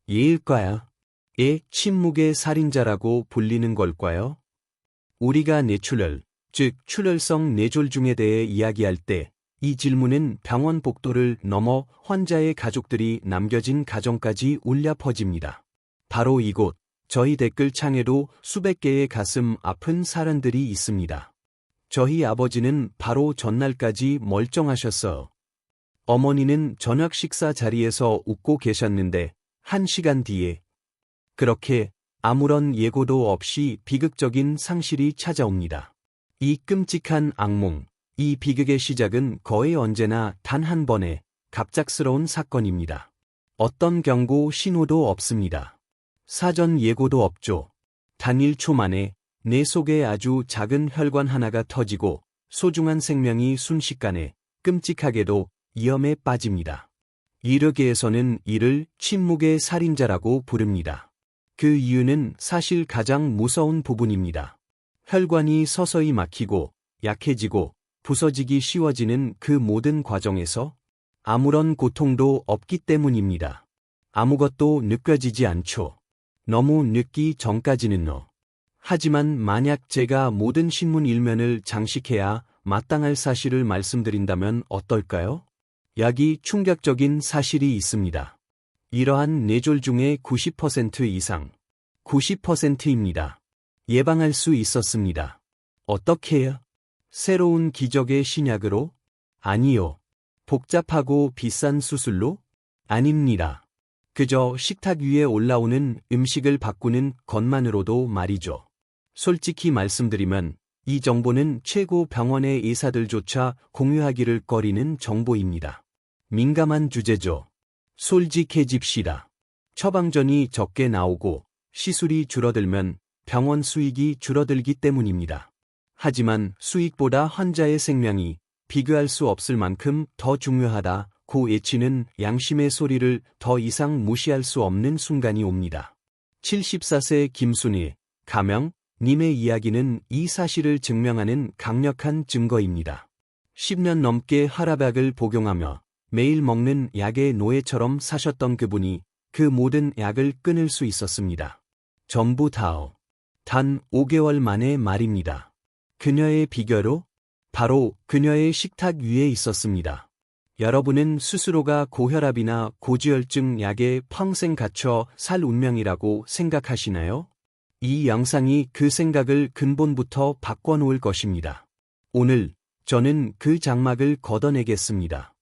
예일까요? 침묵의 살인자라고 불리는 걸까요? 우리가 뇌출혈, 즉 출혈성 뇌졸중에 대해 이야기할 때 이 질문은 병원 복도를 넘어 환자의 가족들이 남겨진 가정까지 울려 퍼집니다. 바로 이곳, 저희 댓글창에도 수백 개의 가슴 아픈 사연들이 있습니다. 저희 아버지는 바로 전날까지 멀쩡하셨어요. 어머니는 저녁 식사 자리에서 웃고 계셨는데 1시간 뒤에 그렇게 아무런 예고도 없이 비극적인 상실이 찾아옵니다. 이 끔찍한 악몽, 이 비극의 시작은 거의 언제나 단 한 번의 갑작스러운 사건입니다. 어떤 경고 신호도 없습니다. 사전 예고도 없죠. 단 1초 만에 뇌 속에 아주 작은 혈관 하나가 터지고 소중한 생명이 순식간에 끔찍하게도 위험에 빠집니다. 의료계에서는 이를 침묵의 살인자라고 부릅니다. 그 이유는 사실 가장 무서운 부분입니다. 혈관이 서서히 막히고 약해지고 부서지기 쉬워지는 그 모든 과정에서 아무런 고통도 없기 때문입니다. 아무것도 느껴지지 않죠. 너무 늦기 전까지는요. 하지만 만약 제가 모든 신문 일면을 장식해야 마땅할 사실을 말씀드린다면 어떨까요? 여기 충격적인 사실이 있습니다. 이러한 뇌졸중의 90% 이상, 90%입니다. 예방할 수 있었습니다. 어떻게요? 새로운 기적의 신약으로? 아니요. 복잡하고 비싼 수술로? 아닙니다. 그저 식탁 위에 올라오는 음식을 바꾸는 것만으로도 말이죠. 솔직히 말씀드리면 이 정보는 최고 병원의 의사들조차 공유하기를 꺼리는 정보입니다. 민감한 주제죠. 솔직해집시다. 처방전이 적게 나오고 시술이 줄어들면 병원 수익이 줄어들기 때문입니다. 하지만 수익보다 환자의 생명이 비교할 수 없을 만큼 더 중요하다고 외치는 양심의 소리를 더 이상 무시할 수 없는 순간이 옵니다. 74세 김순희, 가명, 님의 이야기는 이 사실을 증명하는 강력한 증거입니다. 10년 넘게 하라박을 복용하며 매일 먹는 약의 노예처럼 사셨던 그분이 그 모든 약을 끊을 수 있었습니다. 전부 다요. 단 5개월 만의 말입니다. 그녀의 비결로? 바로 그녀의 식탁 위에 있었습니다. 여러분은 스스로가 고혈압이나 고지혈증 약에 평생 갇혀 살 운명이라고 생각하시나요? 이 영상이 그 생각을 근본부터 바꿔놓을 것입니다. 오늘 저는 그 장막을 걷어내겠습니다.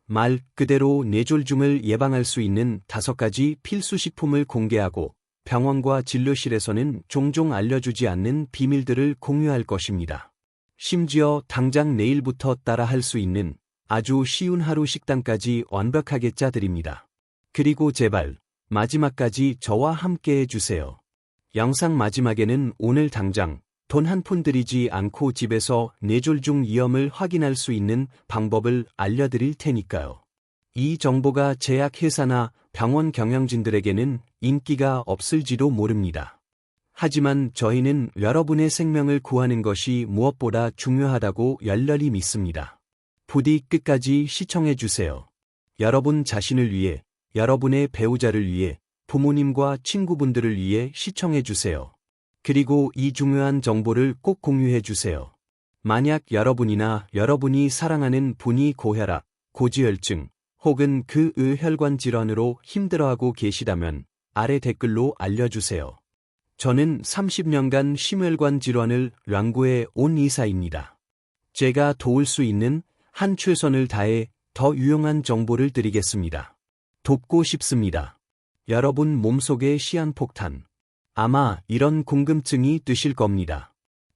말 그대로 뇌졸중을 예방할 수 있는 5가지 필수식품을 공개하고 병원과 진료실에서는 종종 알려주지 않는 비밀들을 공유할 것입니다. 심지어 당장 내일부터 따라 할 수 있는 아주 쉬운 하루 식단까지 완벽하게 짜드립니다. 그리고 제발 마지막까지 저와 함께 해주세요. 영상 마지막에는 오늘 당장 돈 한 푼 들이지 않고 집에서 뇌졸중 위험을 확인할 수 있는 방법을 알려드릴 테니까요. 이 정보가 제약회사나 병원 경영진들에게는 인기가 없을지도 모릅니다. 하지만 저희는 여러분의 생명을 구하는 것이 무엇보다 중요하다고 열렬히 믿습니다. 부디 끝까지 시청해주세요. 여러분 자신을 위해, 여러분의 배우자를 위해, 부모님과 친구분들을 위해 시청해주세요. 그리고 이 중요한 정보를 꼭 공유해주세요. 만약 여러분이나 여러분이 사랑하는 분이 고혈압, 고지혈증, 혹은 그 의혈관 질환으로 힘들어하고 계시다면 아래 댓글로 알려주세요. 저는 30년간 심혈관 질환을 완고해 온 의사입니다. 제가 도울 수 있는 한 최선을 다해 더 유용한 정보를 드리겠습니다. 돕고 싶습니다. 여러분 몸속의 시한폭탄. 아마 이런 궁금증이 드실 겁니다.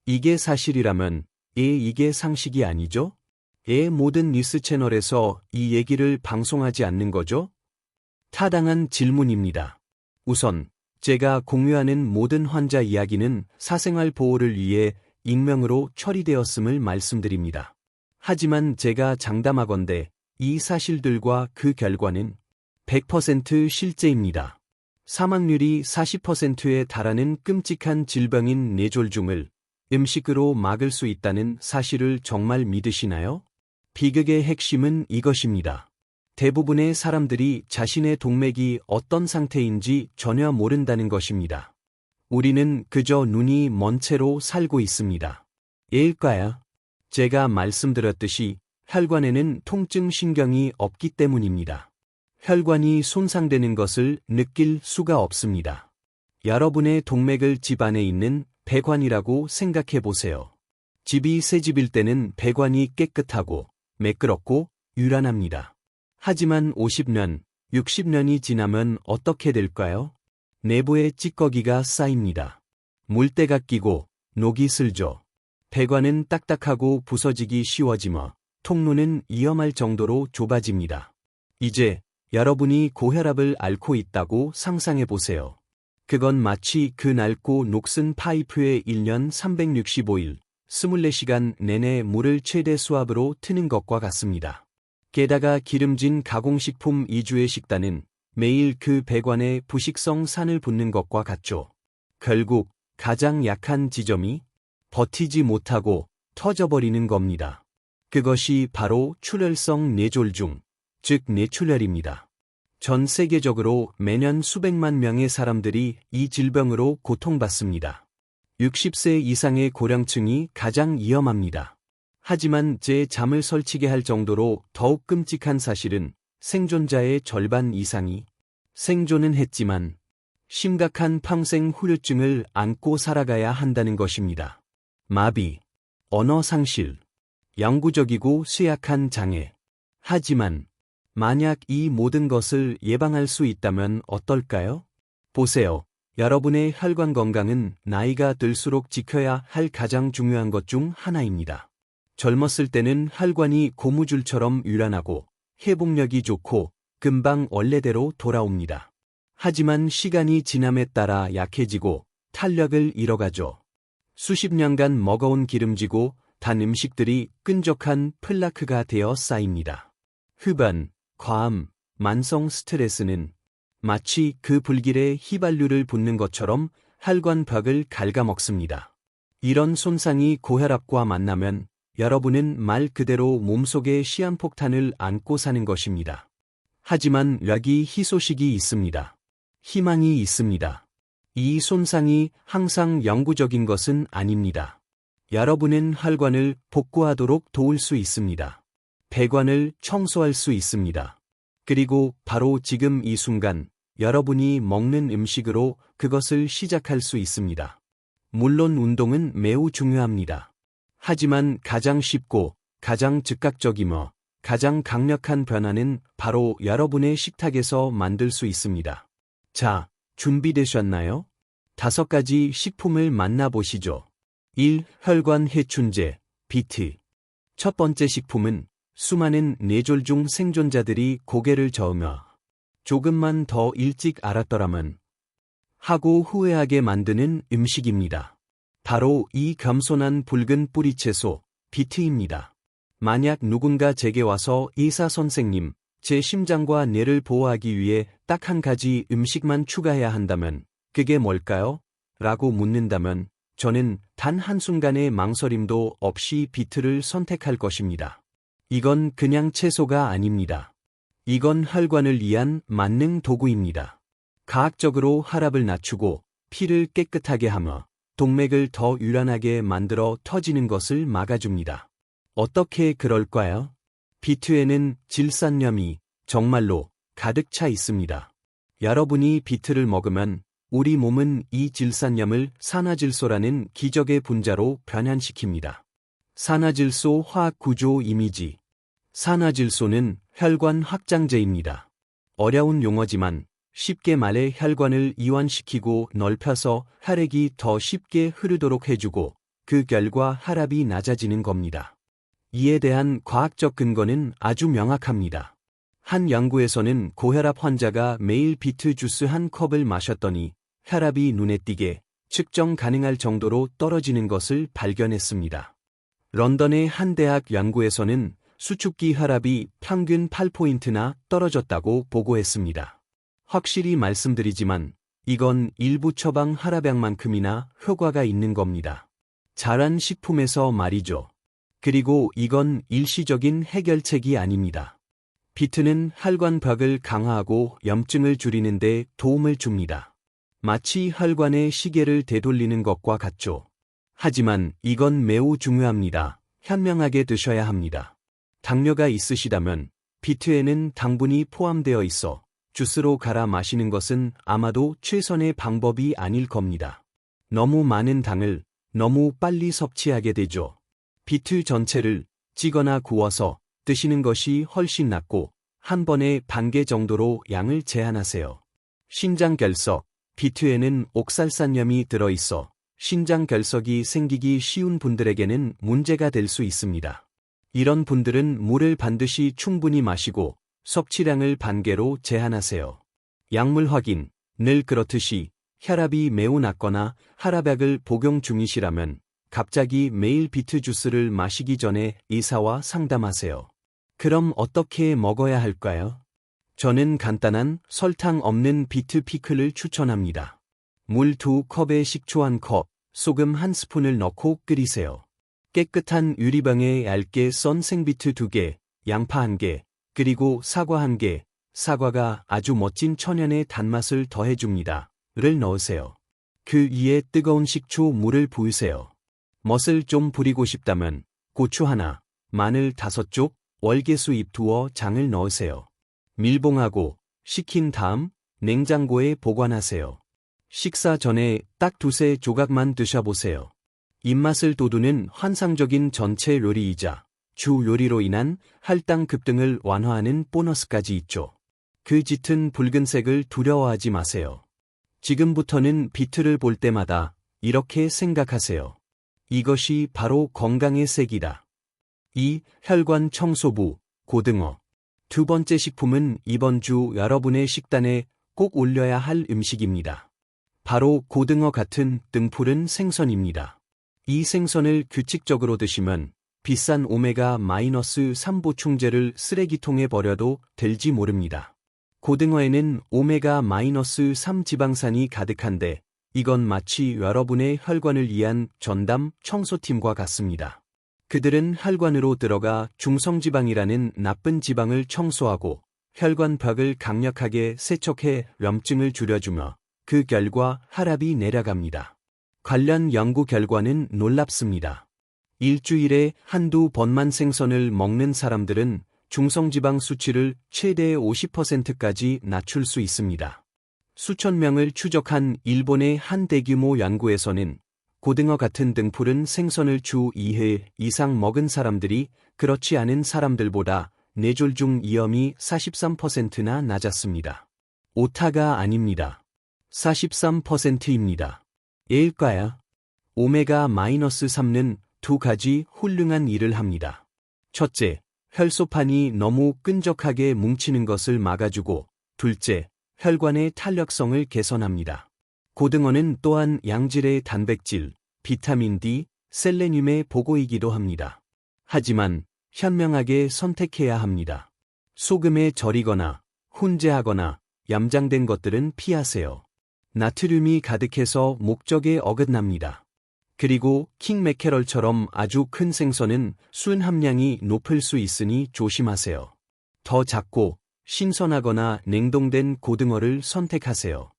이게 사실이라면 이게 상식이 아니죠? 모든 뉴스 채널에서 이 얘기를 방송하지 않는 거죠? 타당한 질문입니다. 우선 제가 공유하는 모든 환자 이야기는 사생활 보호를 위해 익명으로 처리되었음을 말씀드립니다. 하지만 제가 장담하건대 이 사실들과 그 결과는 100% 실제입니다. 사망률이 40%에 달하는 끔찍한 질병인 뇌졸중을 음식으로 막을 수 있다는 사실을 정말 믿으시나요? 비극의 핵심은 이것입니다. 대부분의 사람들이 자신의 동맥이 어떤 상태인지 전혀 모른다는 것입니다. 우리는 그저 눈이 먼 채로 살고 있습니다. 예일까요? 제가 말씀드렸듯이 혈관에는 통증 신경이 없기 때문입니다. 혈관이 손상되는 것을 느낄 수가 없습니다. 여러분의 동맥을 집 안에 있는 배관이라고 생각해 보세요. 집이 새 집일 때는 배관이 깨끗하고 매끄럽고 유란합니다. 하지만 50년, 60년이 지나면 어떻게 될까요? 내부에 찌꺼기가 쌓입니다. 물때가 끼고 녹이 슬죠. 배관은 딱딱하고 부서지기 쉬워지며 통로는 위험할 정도로 좁아집니다. 이제 여러분이 고혈압을 앓고 있다고 상상해 보세요. 그건 마치 그 낡고 녹슨 파이프에 1년 365일, 24시간 내내 물을 최대 수압으로 트는 것과 같습니다. 게다가 기름진 가공식품 2주의 식단은 매일 그 배관에 부식성 산을 붓는 것과 같죠. 결국 가장 약한 지점이 버티지 못하고 터져버리는 겁니다. 그것이 바로 출혈성 뇌졸중, 즉 뇌출혈입니다. 전 세계적으로 매년 수백만 명의 사람들이 이 질병으로 고통받습니다. 60세 이상의 고령층이 가장 위험합니다. 하지만 제 잠을 설치게 할 정도로 더욱 끔찍한 사실은 생존자의 절반 이상이 생존은 했지만 심각한 평생 후유증을 안고 살아가야 한다는 것입니다. 마비, 언어 상실, 영구적이고 쇠약한 장애. 하지만 만약 이 모든 것을 예방할 수 있다면 어떨까요? 보세요. 여러분의 혈관 건강은 나이가 들수록 지켜야 할 가장 중요한 것 중 하나입니다. 젊었을 때는 혈관이 고무줄처럼 유연하고 회복력이 좋고 금방 원래대로 돌아옵니다. 하지만 시간이 지남에 따라 약해지고 탄력을 잃어가죠. 수십 년간 먹어온 기름지고 단 음식들이 끈적한 플라크가 되어 쌓입니다. 흡연, 과음, 만성 스트레스는 마치 그 불길에 휘발유를 붓는 것처럼 혈관 벽을 갉아먹습니다. 이런 손상이 고혈압과 만나면 여러분은 말 그대로 몸속에 시한폭탄을 안고 사는 것입니다. 하지만 여기 희소식이 있습니다. 희망이 있습니다. 이 손상이 항상 영구적인 것은 아닙니다. 여러분은 혈관을 복구하도록 도울 수 있습니다. 배관을 청소할 수 있습니다. 그리고 바로 지금 이 순간 여러분이 먹는 음식으로 그것을 시작할 수 있습니다. 물론 운동은 매우 중요합니다. 하지만 가장 쉽고 가장 즉각적이며 가장 강력한 변화는 바로 여러분의 식탁에서 만들 수 있습니다. 자, 준비되셨나요? 5가지 식품을 만나보시죠. 1. 혈관 해춘제, 비트. 첫 번째 식품은 수많은 뇌졸중 생존자들이 고개를 저으며 조금만 더 일찍 알았더라면 하고 후회하게 만드는 음식입니다. 바로 이 겸손한 붉은 뿌리채소, 비트입니다. 만약 누군가 제게 와서 의사 선생님, 제 심장과 뇌를 보호하기 위해 딱 한 가지 음식만 추가해야 한다면 그게 뭘까요? 라고 묻는다면 저는 단 한순간의 망설임도 없이 비트를 선택할 것입니다. 이건 그냥 채소가 아닙니다. 이건 혈관을 위한 만능 도구입니다. 과학적으로 혈압을 낮추고 피를 깨끗하게 하며 동맥을 더 유연하게 만들어 터지는 것을 막아줍니다. 어떻게 그럴까요? 비트에는 질산염이 정말로 가득 차 있습니다. 여러분이 비트를 먹으면 우리 몸은 이 질산염을 산화질소라는 기적의 분자로 변환시킵니다. 산화질소 화학 구조 이미지. 산화질소는 혈관 확장제입니다. 어려운 용어지만 쉽게 말해 혈관을 이완시키고 넓혀서 혈액이 더 쉽게 흐르도록 해주고 그 결과 혈압이 낮아지는 겁니다. 이에 대한 과학적 근거는 아주 명확합니다. 한 연구에서는 고혈압 환자가 매일 비트 주스 한 컵을 마셨더니 혈압이 눈에 띄게 측정 가능할 정도로 떨어지는 것을 발견했습니다. 런던의 한 대학 연구에서는 수축기 혈압이 평균 8포인트나 떨어졌다고 보고했습니다. 확실히 말씀드리지만 이건 일부 처방 혈압약만큼이나 효과가 있는 겁니다. 자란 식품에서 말이죠. 그리고 이건 일시적인 해결책이 아닙니다. 비트는 혈관벽을 강화하고 염증을 줄이는 데 도움을 줍니다. 마치 혈관의 시계를 되돌리는 것과 같죠. 하지만 이건 매우 중요합니다. 현명하게 드셔야 합니다. 당뇨가 있으시다면 비트에는 당분이 포함되어 있어 주스로 갈아 마시는 것은 아마도 최선의 방법이 아닐 겁니다. 너무 많은 당을 너무 빨리 섭취하게 되죠. 비트 전체를 찌거나 구워서 드시는 것이 훨씬 낫고 한 번에 반 개 정도로 양을 제한하세요. 신장결석, 비트에는 옥살산염이 들어있어 신장결석이 생기기 쉬운 분들에게는 문제가 될 수 있습니다. 이런 분들은 물을 반드시 충분히 마시고 섭취량을 반개로 제한하세요. 약물 확인, 늘 그렇듯이 혈압이 매우 낮거나 혈압약을 복용 중이시라면 갑자기 매일 비트 주스를 마시기 전에 의사와 상담하세요. 그럼 어떻게 먹어야 할까요? 저는 간단한 설탕 없는 비트 피클을 추천합니다. 물 2컵에 식초 1컵, 소금 1스푼을 넣고 끓이세요. 깨끗한 유리병에 얇게 썬 생비트 2개, 양파 1개, 그리고 사과 1개, 사과가 아주 멋진 천연의 단맛을 더해줍니다. 를 넣으세요. 그 위에 뜨거운 식초 물을 부으세요. 멋을 좀 부리고 싶다면 고추 하나, 마늘 5쪽, 월계수 잎 2어 장을 넣으세요. 밀봉하고 식힌 다음 냉장고에 보관하세요. 식사 전에 딱 2-3 조각만 드셔보세요. 입맛을 돋우는 환상적인 전체 요리이자 주 요리로 인한 할당 급등을 완화하는 보너스까지 있죠. 그 짙은 붉은색을 두려워하지 마세요. 지금부터는 비트를 볼 때마다 이렇게 생각하세요. 이것이 바로 건강의 색이다. 2. 혈관 청소부, 고등어. 두 번째 식품은 이번 주 여러분의 식단에 꼭 올려야 할 음식입니다. 바로 고등어 같은 등푸른 생선입니다. 이 생선을 규칙적으로 드시면 비싼 오메가-3 보충제를 쓰레기통에 버려도 될지 모릅니다. 고등어에는 오메가-3 지방산이 가득한데 이건 마치 여러분의 혈관을 위한 전담 청소팀과 같습니다. 그들은 혈관으로 들어가 중성지방이라는 나쁜 지방을 청소하고 혈관벽을 강력하게 세척해 염증을 줄여주며 그 결과 혈압이 내려갑니다. 관련 연구 결과는 놀랍습니다. 일주일에 한두 번만 생선을 먹는 사람들은 중성지방 수치를 최대 50%까지 낮출 수 있습니다. 수천 명을 추적한 일본의 한 대규모 연구에서는 고등어 같은 등푸른 생선을 주 2회 이상 먹은 사람들이 그렇지 않은 사람들보다 뇌졸중 위험이 43%나 낮았습니다. 오타가 아닙니다. 43%입니다. 예일까요? 오메가-3는 2가지 훌륭한 일을 합니다. 첫째, 혈소판이 너무 끈적하게 뭉치는 것을 막아주고, 둘째, 혈관의 탄력성을 개선합니다. 고등어는 또한 양질의 단백질, 비타민 D, 셀레늄의 보고이기도 합니다. 하지만 현명하게 선택해야 합니다. 소금에 절이거나 훈제하거나 염장된 것들은 피하세요. 나트륨이 가득해서 목적에 어긋납니다. 그리고 킹메케럴처럼 아주 큰 생선은 술 함량이 높을 수 있으니 조심하세요. 더 작고 신선하거나 냉동된 고등어를 선택하세요.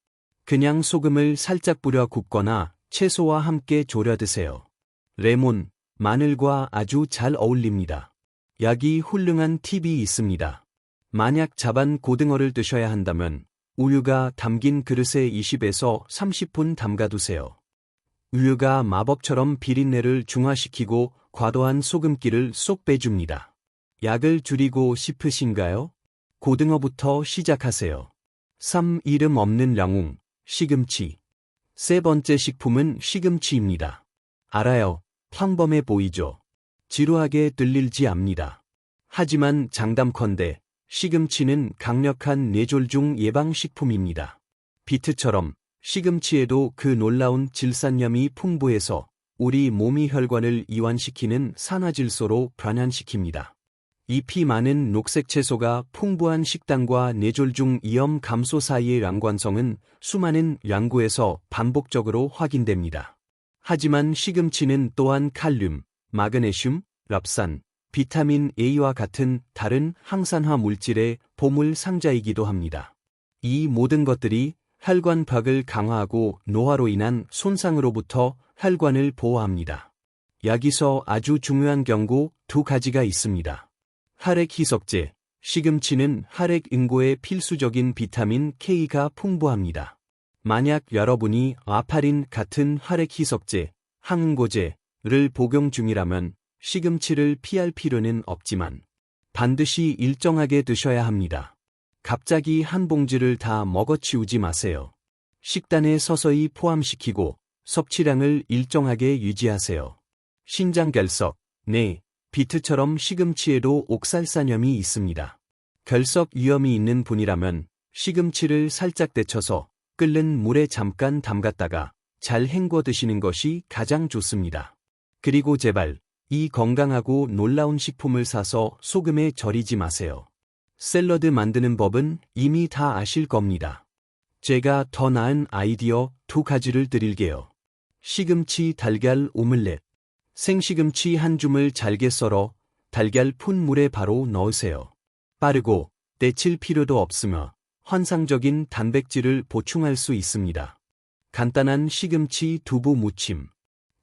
그냥 소금을 살짝 뿌려 굽거나 채소와 함께 졸여 드세요. 레몬, 마늘과 아주 잘 어울립니다. 여기 훌륭한 팁이 있습니다. 만약 자반 고등어를 드셔야 한다면 우유가 담긴 그릇에 20에서 30분 담가두세요. 우유가 마법처럼 비린내를 중화시키고 과도한 소금기를 쏙 빼줍니다. 약을 줄이고 싶으신가요? 고등어부터 시작하세요. 3. 이름 없는 영웅, 시금치. 세 번째 식품은 시금치입니다. 알아요. 평범해 보이죠? 지루하게 들릴지 압니다. 하지만 장담컨대 시금치는 강력한 뇌졸중 예방식품입니다. 비트처럼 시금치에도 그 놀라운 질산염이 풍부해서 우리 몸이 혈관을 이완시키는 산화질소로 변환시킵니다. 잎이 많은 녹색 채소가 풍부한 식단과 뇌졸중 위험 감소 사이의 연관성은 수많은 연구에서 반복적으로 확인됩니다. 하지만 시금치는 또한 칼륨, 마그네슘, 럽산, 비타민 A와 같은 다른 항산화 물질의 보물 상자이기도 합니다. 이 모든 것들이 혈관벽을 강화하고 노화로 인한 손상으로부터 혈관을 보호합니다. 여기서 아주 중요한 경고 두 가지가 있습니다. 혈액희석제, 시금치는 혈액응고에 필수적인 비타민 K가 풍부합니다. 만약 여러분이 와파린 같은 혈액희석제, 항응고제를 복용 중이라면 시금치를 피할 필요는 없지만 반드시 일정하게 드셔야 합니다. 갑자기 한 봉지를 다 먹어치우지 마세요. 식단에 서서히 포함시키고 섭취량을 일정하게 유지하세요. 신장결석, 네, 비트처럼 시금치에도 옥살산염이 있습니다. 결석 위험이 있는 분이라면 시금치를 살짝 데쳐서 끓는 물에 잠깐 담갔다가 잘 헹궈 드시는 것이 가장 좋습니다. 그리고 제발 이 건강하고 놀라운 식품을 사서 소금에 절이지 마세요. 샐러드 만드는 법은 이미 다 아실 겁니다. 제가 더 나은 아이디어 두 가지를 드릴게요. 시금치 달걀 오믈렛. 생시금치 한 줌을 잘게 썰어 달걀 푼 물에 바로 넣으세요. 빠르고 데칠 필요도 없으며 환상적인 단백질을 보충할 수 있습니다. 간단한 시금치 두부 무침.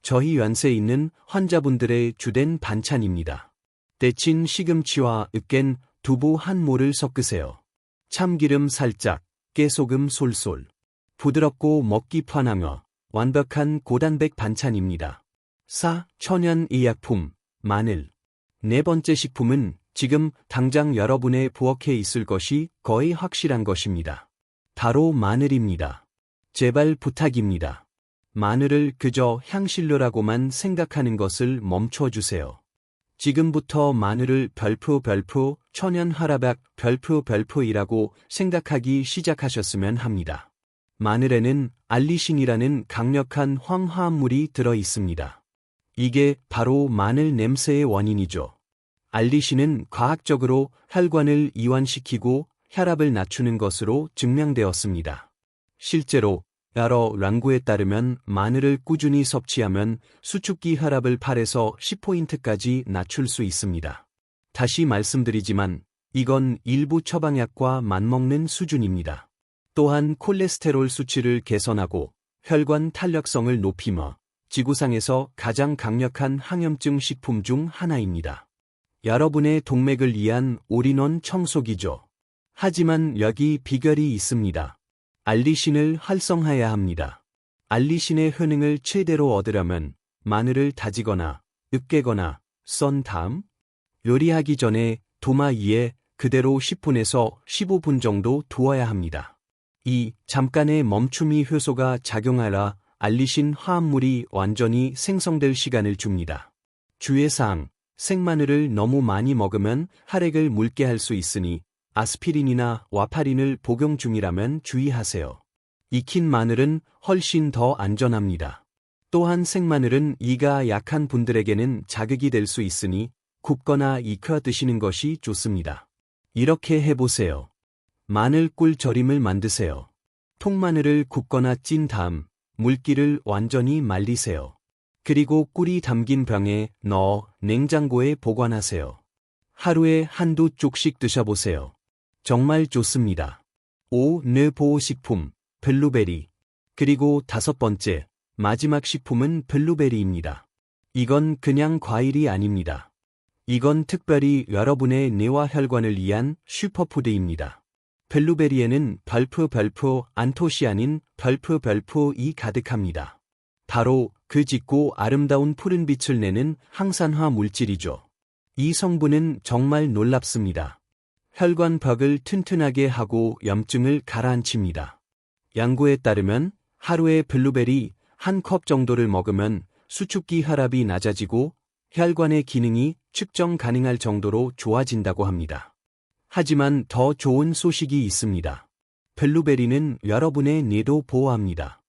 저희 연세 있는 환자분들의 주된 반찬입니다. 데친 시금치와 으깬 두부 한 모를 섞으세요. 참기름 살짝, 깨소금 솔솔. 부드럽고 먹기 편하며 완벽한 고단백 반찬입니다. 천연 의약품, 마늘. 네 번째 식품은 지금 당장 여러분의 부엌에 있을 것이 거의 확실한 것입니다. 바로 마늘입니다. 제발 부탁입니다. 마늘을 그저 향신료라고만 생각하는 것을 멈춰주세요. 지금부터 마늘을 별표 천연 화라박 별표이라고 생각하기 시작하셨으면 합니다. 마늘에는 알리신이라는 강력한 황화합물이 들어 있습니다. 이게 바로 마늘 냄새의 원인이죠. 알리신은 과학적으로 혈관을 이완시키고 혈압을 낮추는 것으로 증명되었습니다. 실제로 여러 연구에 따르면 마늘을 꾸준히 섭취하면 수축기 혈압을 8에서 10포인트까지 낮출 수 있습니다. 다시 말씀드리지만 이건 일부 처방약과 맞먹는 수준입니다. 또한 콜레스테롤 수치를 개선하고 혈관 탄력성을 높이며 지구상에서 가장 강력한 항염증 식품 중 하나입니다. 여러분의 동맥을 위한 올인원 청소기죠. 하지만 여기 비결이 있습니다. 알리신을 활성화해야 합니다. 알리신의 효능을 최대로 얻으려면 마늘을 다지거나 으깨거나 썬 다음 요리하기 전에 도마 위에 그대로 10분에서 15분 정도 두어야 합니다. 이 잠깐의 멈춤이 효소가 작용하라 알리신 화합물이 완전히 생성될 시간을 줍니다. 주의사항, 생마늘을 너무 많이 먹으면 혈액을 묽게 할 수 있으니 아스피린이나 와파린을 복용 중이라면 주의하세요. 익힌 마늘은 훨씬 더 안전합니다. 또한 생마늘은 이가 약한 분들에게는 자극이 될 수 있으니 굽거나 익혀 드시는 것이 좋습니다. 이렇게 해보세요. 마늘꿀 절임을 만드세요. 통마늘을 굽거나 찐 다음 물기를 완전히 말리세요. 그리고 꿀이 담긴 병에 넣어 냉장고에 보관하세요. 하루에 한두 쪽씩 드셔보세요. 정말 좋습니다. 뇌 보호식품, 블루베리. 그리고 다섯 번째, 마지막 식품은 블루베리입니다. 이건 그냥 과일이 아닙니다. 이건 특별히 여러분의 뇌와 혈관을 위한 슈퍼푸드입니다. 블루베리에는 별표 안토시아닌 별표이 가득합니다. 바로 그 짙고 아름다운 푸른빛을 내는 항산화 물질이죠. 이 성분은 정말 놀랍습니다. 혈관벽을 튼튼하게 하고 염증을 가라앉힙니다. 연구에 따르면 하루에 블루베리 한 컵 정도를 먹으면 수축기 혈압이 낮아지고 혈관의 기능이 측정 가능할 정도로 좋아진다고 합니다. 하지만 더 좋은 소식이 있습니다. 블루베리는 여러분의 뇌도 보호합니다.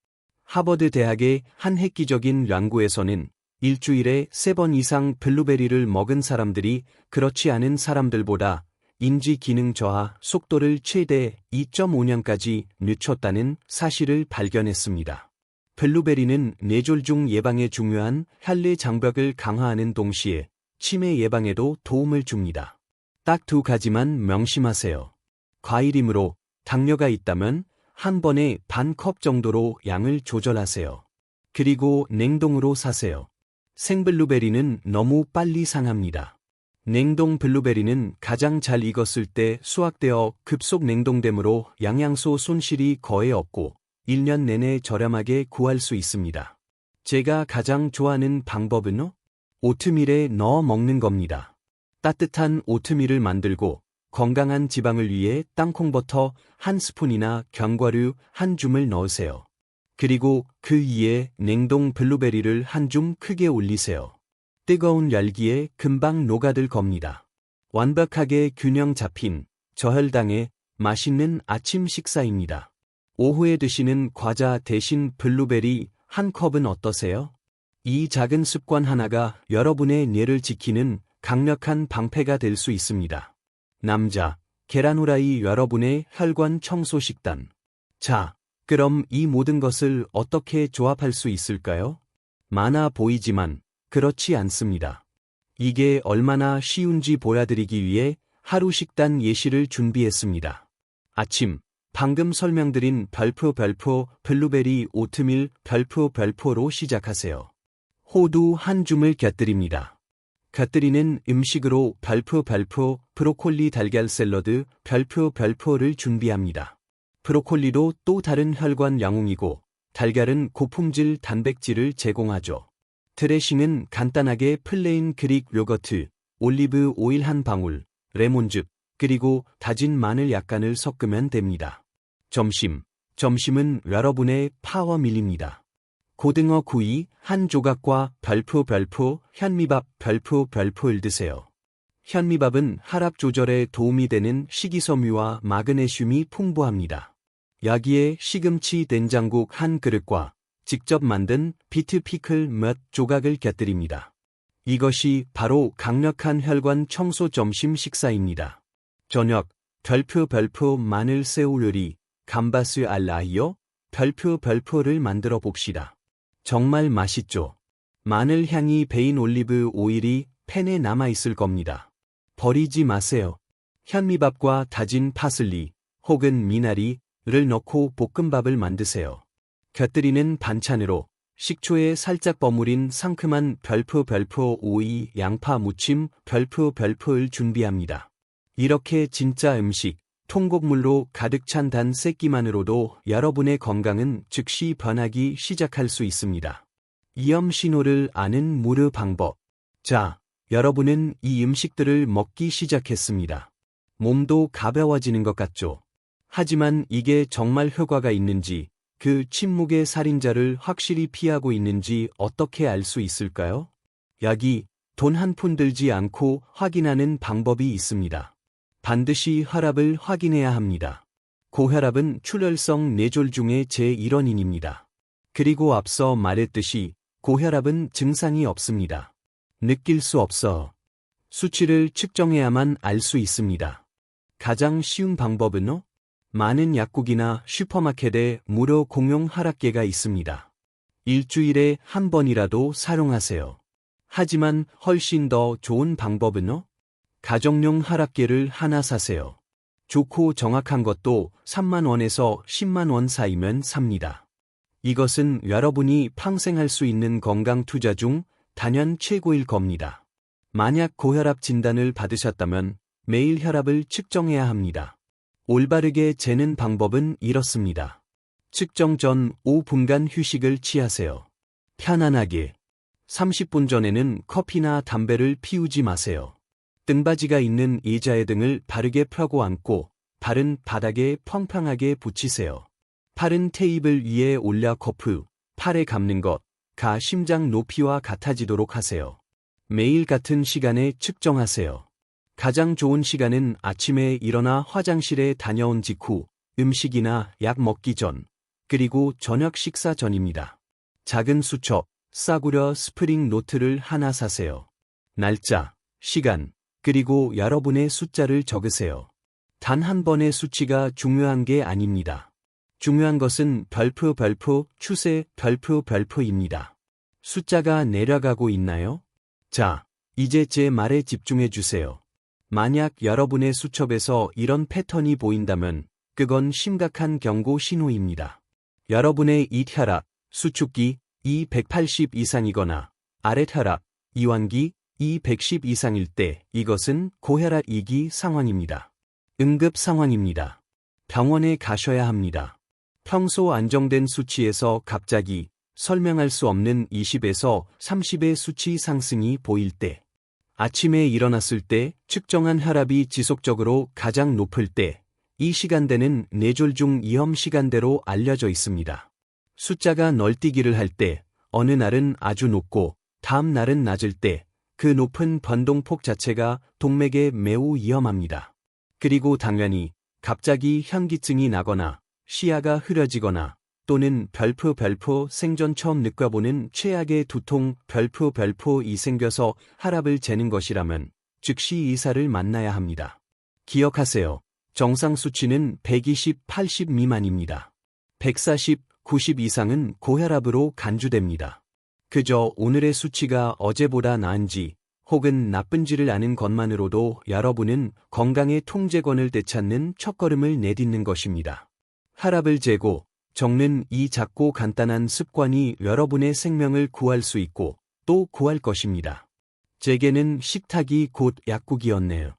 하버드 대학의 한 획기적인 연구에서는 일주일에 3번 이상 블루베리를 먹은 사람들이 그렇지 않은 사람들보다 인지 기능 저하 속도를 최대 2.5년까지 늦췄다는 사실을 발견했습니다. 블루베리는 뇌졸중 예방에 중요한 혈내 장벽을 강화하는 동시에 치매 예방에도 도움을 줍니다. 딱 2가지만 명심하세요. 과일이므로 당뇨가 있다면 한 번에 반 컵 정도로 양을 조절하세요. 그리고 냉동으로 사세요. 생블루베리는 너무 빨리 상합니다. 냉동 블루베리는 가장 잘 익었을 때 수확되어 급속 냉동되므로 영양소 손실이 거의 없고 1년 내내 저렴하게 구할 수 있습니다. 제가 가장 좋아하는 방법은 오트밀에 넣어 먹는 겁니다. 따뜻한 오트밀을 만들고 건강한 지방을 위해 땅콩버터 1스푼이나 견과류 1줌을 넣으세요. 그리고 그 위에 냉동 블루베리를 1줌 크게 올리세요. 뜨거운 열기에 금방 녹아들 겁니다. 완벽하게 균형 잡힌 저혈당의 맛있는 아침 식사입니다. 오후에 드시는 과자 대신 블루베리 1컵은 어떠세요? 이 작은 습관 하나가 여러분의 뇌를 지키는 강력한 방패가 될 수 있습니다. 남자, 계란 후라이 여러분의 혈관 청소 식단. 자, 그럼 이 모든 것을 어떻게 조합할 수 있을까요? 많아 보이지만 그렇지 않습니다. 이게 얼마나 쉬운지 보여드리기 위해 하루 식단 예시를 준비했습니다. 아침, 방금 설명드린 별표 블루베리 오트밀 별표로 시작하세요. 호두 1줌을 곁들입니다. 곁들이는 음식으로 별표 브로콜리 달걀 샐러드 별표를 준비합니다. 브로콜리도 또 다른 혈관 영웅이고 달걀은 고품질 단백질을 제공하죠. 드레싱은 간단하게 플레인 그릭 요거트, 올리브 오일 1방울, 레몬즙, 그리고 다진 마늘 약간을 섞으면 됩니다. 점심은 여러분의 파워밀입니다. 고등어 구이 1조각과 별표 현미밥 별표를 드세요. 현미밥은 혈압 조절에 도움이 되는 식이섬유와 마그네슘이 풍부합니다. 여기에 시금치 된장국 1그릇과 직접 만든 비트 피클 몇 조각을 곁들입니다. 이것이 바로 강력한 혈관 청소 점심 식사입니다. 저녁, 별표 마늘 새우 요리, 감바스 알라이오, 별표를 만들어 봅시다. 정말 맛있죠? 마늘 향이 배인 올리브 오일이 팬에 남아있을 겁니다. 버리지 마세요. 현미밥과 다진 파슬리 혹은 미나리를 넣고 볶음밥을 만드세요. 곁들이는 반찬으로 식초에 살짝 버무린 상큼한 별표 오이 양파 무침 별표를 준비합니다. 이렇게 진짜 음식, 통곡물로 가득 찬 단 세끼만으로도 여러분의 건강은 즉시 변하기 시작할 수 있습니다. 위험 신호를 아는 무르 방법. 자, 여러분은 이 음식들을 먹기 시작했습니다. 몸도 가벼워지는 것 같죠? 하지만 이게 정말 효과가 있는지, 그 침묵의 살인자를 확실히 피하고 있는지 어떻게 알 수 있을까요? 여기 돈 한 푼 들지 않고 확인하는 방법이 있습니다. 반드시 혈압을 확인해야 합니다. 고혈압은 출혈성 뇌졸중의 제1원인입니다. 그리고 앞서 말했듯이 고혈압은 증상이 없습니다. 느낄 수 없어. 수치를 측정해야만 알 수 있습니다. 가장 쉬운 방법은 많은 약국이나 슈퍼마켓에 무료 공용 혈압계가 있습니다. 일주일에 한 번이라도 사용하세요. 하지만 훨씬 더 좋은 방법은 가정용 혈압계를 하나 사세요. 좋고 정확한 것도 3만 원에서 10만 원 사이면 삽니다. 이것은 여러분이 평생 할 수 있는 건강 투자 중 단연 최고일 겁니다. 만약 고혈압 진단을 받으셨다면 매일 혈압을 측정해야 합니다. 올바르게 재는 방법은 이렇습니다. 측정 전 5분간 휴식을 취하세요. 편안하게. 30분 전에는 커피나 담배를 피우지 마세요. 등받이가 있는 의자에 등을 바르게 펴고 앉고 발은 바닥에 펑펑하게 붙이세요. 팔은 테이블 위에 올려 커프, 팔에 감는 것, 가 심장 높이와 같아지도록 하세요. 매일 같은 시간에 측정하세요. 가장 좋은 시간은 아침에 일어나 화장실에 다녀온 직후, 음식이나 약 먹기 전, 그리고 저녁 식사 전입니다. 작은 수첩, 싸구려 스프링 노트를 하나 사세요. 날짜, 시간, 그리고 여러분의 숫자를 적으세요. 단 한 번의 수치가 중요한 게 아닙니다. 중요한 것은 별표 추세 별표입니다. 숫자가 내려가고 있나요? 자, 이제 제 말에 집중해 주세요. 만약 여러분의 수첩에서 이런 패턴이 보인다면 그건 심각한 경고 신호입니다. 여러분의 이 혈압, 수축기, 이 180 이상이거나 아랫 혈압, 이완기, 이 110 이상일 때 이것은 고혈압 2기 상황입니다. 응급 상황입니다. 병원에 가셔야 합니다. 평소 안정된 수치에서 갑자기 설명할 수 없는 20에서 30의 수치 상승이 보일 때, 아침에 일어났을 때 측정한 혈압이 지속적으로 가장 높을 때, 이 시간대는 뇌졸중 위험 시간대로 알려져 있습니다. 숫자가 널뛰기를 할 때, 어느 날은 아주 높고, 다음 날은 낮을 때, 그 높은 변동폭 자체가 동맥에 매우 위험합니다. 그리고 당연히, 갑자기 현기증이 나거나, 시야가 흐려지거나, 또는 별표 생전 처음 느껴보는 최악의 두통 별표이 생겨서 혈압을 재는 것이라면 즉시 의사를 만나야 합니다. 기억하세요. 정상 수치는 120, 80 미만입니다. 140, 90 이상은 고혈압으로 간주됩니다. 그저 오늘의 수치가 어제보다 나은지 혹은 나쁜지를 아는 것만으로도 여러분은 건강의 통제권을 되찾는 첫걸음을 내딛는 것입니다. 혈압을 재고 적는 이 작고 간단한 습관이 여러분의 생명을 구할 수 있고 또 구할 것입니다. 제게는 식탁이 곧 약국이었네요.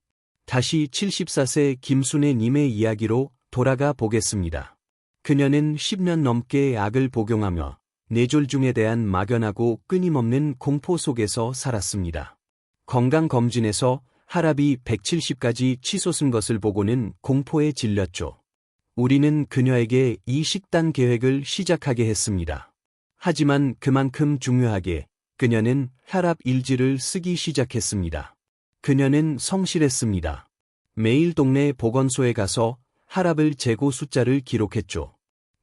다시 74세 김순애 님의 이야기로 돌아가 보겠습니다. 그녀는 10년 넘게 약을 복용하며 뇌졸중에 대한 막연하고 끊임없는 공포 속에서 살았습니다. 건강검진에서 혈압이 170까지 치솟은 것을 보고는 공포에 질렸죠. 우리는 그녀에게 이 식단 계획을 시작하게 했습니다. 하지만 그만큼 중요하게 그녀는 혈압 일지를 쓰기 시작했습니다. 그녀는 성실했습니다. 매일 동네 보건소에 가서 혈압을 재고 숫자를 기록했죠.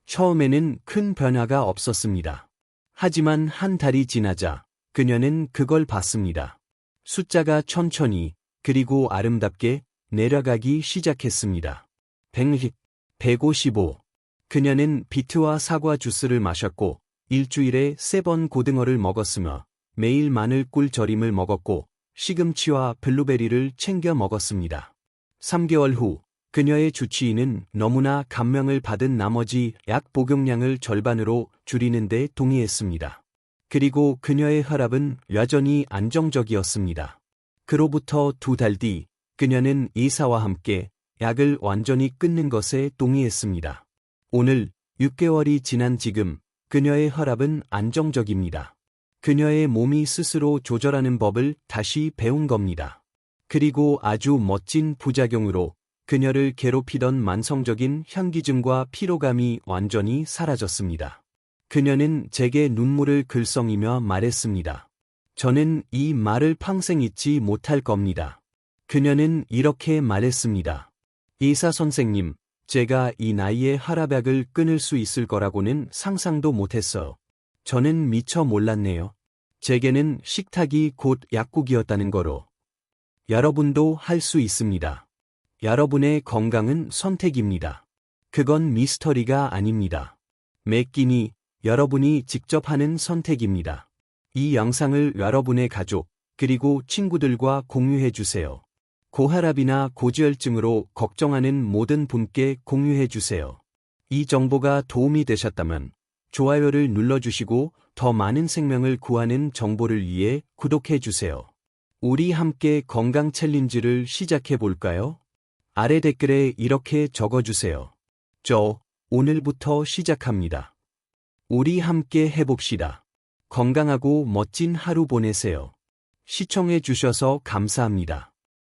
처음에는 큰 변화가 없었습니다. 하지만 한 달이 지나자 그녀는 그걸 봤습니다. 숫자가 천천히 그리고 아름답게 내려가기 시작했습니다. 110, 155. 그녀는 비트와 사과 주스를 마셨고 일주일에 3번 고등어를 먹었으며 매일 마늘 꿀 절임을 먹었고 시금치와 블루베리를 챙겨 먹었습니다. 3개월 후 그녀의 주치의는 너무나 감명을 받은 나머지 약 복용량을 절반으로 줄이는 데 동의했습니다. 그리고 그녀의 혈압은 여전히 안정적이었습니다. 그로부터 2달 뒤 그녀는 의사와 함께 약을 완전히 끊는 것에 동의했습니다. 오늘 6개월이 지난 지금 그녀의 혈압은 안정적입니다. 그녀의 몸이 스스로 조절하는 법을 다시 배운 겁니다. 그리고 아주 멋진 부작용으로 그녀를 괴롭히던 만성적인 현기증과 피로감이 완전히 사라졌습니다. 그녀는 제게 눈물을 글썽이며 말했습니다. 저는 이 말을 평생 잊지 못할 겁니다. 그녀는 이렇게 말했습니다. 의사 선생님, 제가 이 나이에 혈압약을 끊을 수 있을 거라고는 상상도 못했어요. 저는 미처 몰랐네요. 제게는 식탁이 곧 약국이었다는 거로. 여러분도 할 수 있습니다. 여러분의 건강은 선택입니다. 그건 미스터리가 아닙니다. 매 끼니 여러분이 직접 하는 선택입니다. 이 영상을 여러분의 가족, 그리고 친구들과 공유해 주세요. 고혈압이나 고지혈증으로 걱정하는 모든 분께 공유해 주세요. 이 정보가 도움이 되셨다면 좋아요를 눌러주시고 더 많은 생명을 구하는 정보를 위해 구독해 주세요. 우리 함께 건강 챌린지를 시작해 볼까요? 아래 댓글에 이렇게 적어주세요. 저 오늘부터 시작합니다. 우리 함께 해봅시다. 건강하고 멋진 하루 보내세요. 시청해 주셔서 감사합니다.